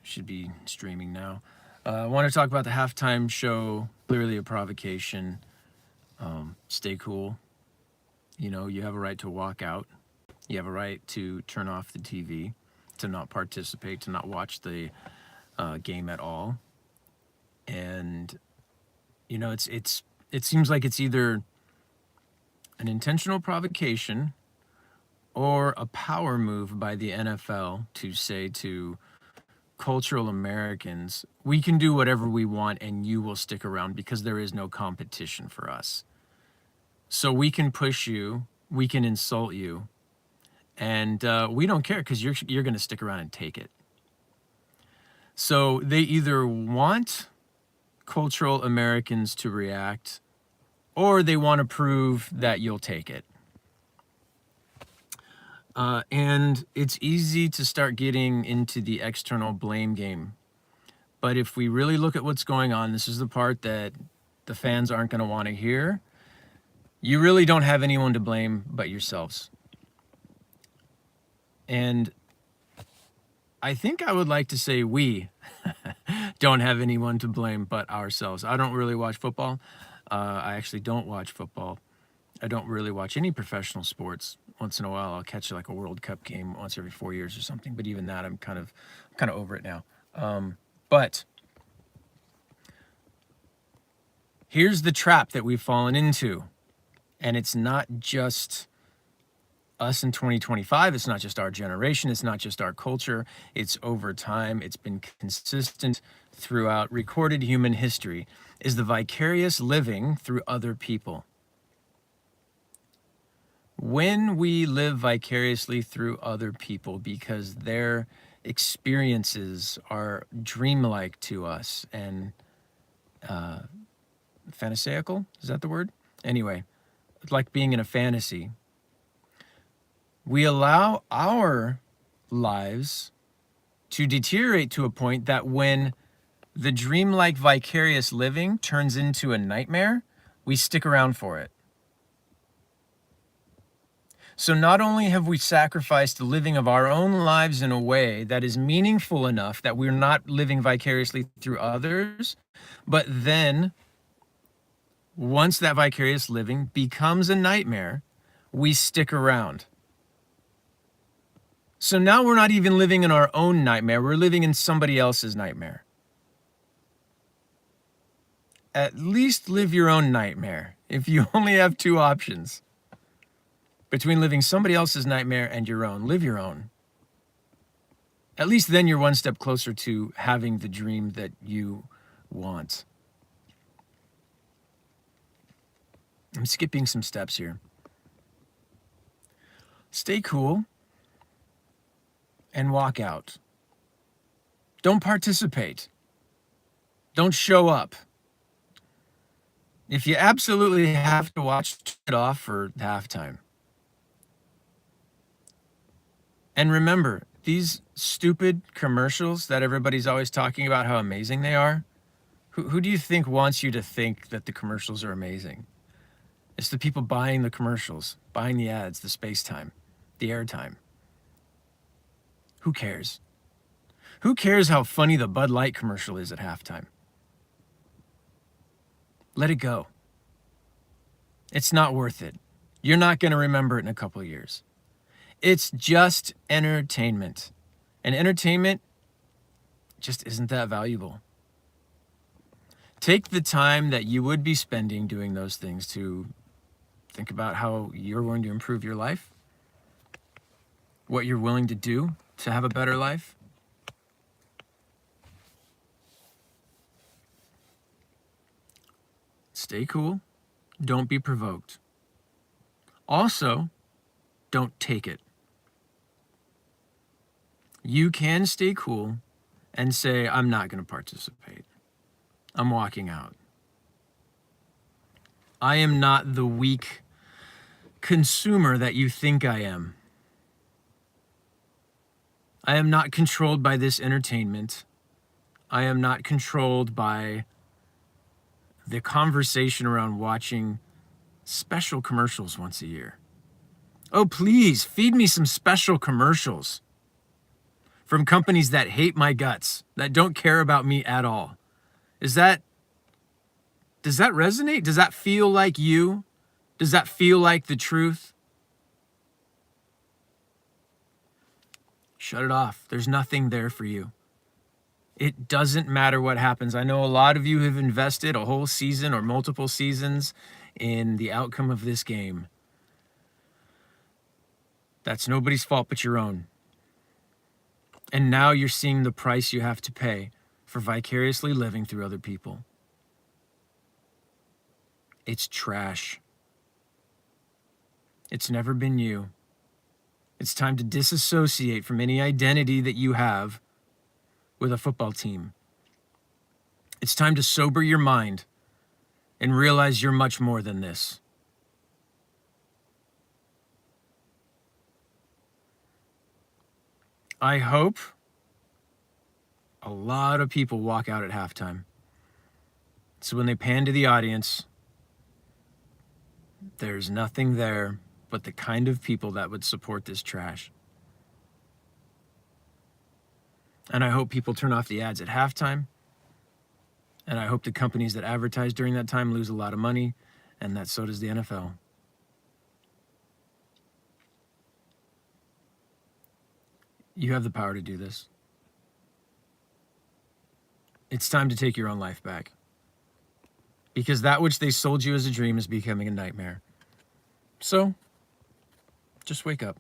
Should be streaming now. I want to talk about the halftime show. Clearly a provocation. Stay cool. You know, you have a right to walk out. You have a right to turn off the TV, to not participate, to not watch the game at all. And you know, it seems like it's either an intentional provocation or a power move by the NFL to say to cultural Americans, we can do whatever we want and you will stick around because there is no competition for us. So we can push you, we can insult you, and we don't care because you're going to stick around and take it. So they either want cultural Americans to react or they want to prove that you'll take it. And it's easy to start getting into the external blame game. But if we really look at what's going on, this is the part that the fans aren't going to want to hear. You really don't have anyone to blame but yourselves. And I think I would like to say we don't have anyone to blame but ourselves. I don't really watch football. I actually don't watch football. I don't really watch any professional sports. Once in a while, I'll catch like a World Cup game once every 4 years or something. But even that, I'm kind of over it now. But here's the trap that we've fallen into. And it's not just us in 2025. It's not just our generation. It's not just our culture. It's over time. It's been consistent throughout recorded human history, is the vicarious living through other people. When we live vicariously through other people because their experiences are dreamlike to us and fantasaical, is that the word? Anyway, like being in a fantasy, we allow our lives to deteriorate to a point that when the dreamlike vicarious living turns into a nightmare, we stick around for it. So not only have we sacrificed the living of our own lives in a way that is meaningful enough that we're not living vicariously through others, but then once that vicarious living becomes a nightmare, we stick around. So now we're not even living in our own nightmare, we're living in somebody else's nightmare. At least live your own nightmare if you only have two options. Between living somebody else's nightmare and your own, live your own. At least then you're one step closer to having the dream that you want. I'm skipping some steps here. Stay cool and walk out. Don't participate. Don't show up. If you absolutely have to watch it off for halftime. And remember, these stupid commercials that everybody's always talking about how amazing they are, who do you think wants you to think that the commercials are amazing? It's the people buying the commercials, buying the ads, the space time, the airtime. Who cares? Who cares how funny the Bud Light commercial is at halftime? Let it go. It's not worth it. You're not going to remember it in a couple of years. It's just entertainment. And entertainment just isn't that valuable. Take the time that you would be spending doing those things to think about how you're going to improve your life, what you're willing to do to have a better life. Stay cool. Don't be provoked. Also, don't take it. You can stay cool and say, I'm not going to participate. I'm walking out. I am not the weak consumer that you think I am. I am not controlled by this entertainment. I am not controlled by the conversation around watching special commercials once a year. Oh, please, feed me some special commercials. from companies that hate my guts, that don't care about me at all. Does that resonate? Does that feel like you? Does that feel like the truth? Shut it off. There's nothing there for you. It doesn't matter what happens. I know a lot of you have invested a whole season or multiple seasons in the outcome of this game. That's nobody's fault but your own. And now you're seeing the price you have to pay for vicariously living through other people. It's trash. It's never been you. It's time to disassociate from any identity that you have with a football team. It's time to sober your mind and realize you're much more than this. I hope a lot of people walk out at halftime. So when they pan to the audience, there's nothing there but the kind of people that would support this trash. And I hope people turn off the ads at halftime. And I hope the companies that advertise during that time lose a lot of money, and that so does the NFL. You have the power to do this. It's time to take your own life back. Because that which they sold you as a dream is becoming a nightmare. So, just wake up.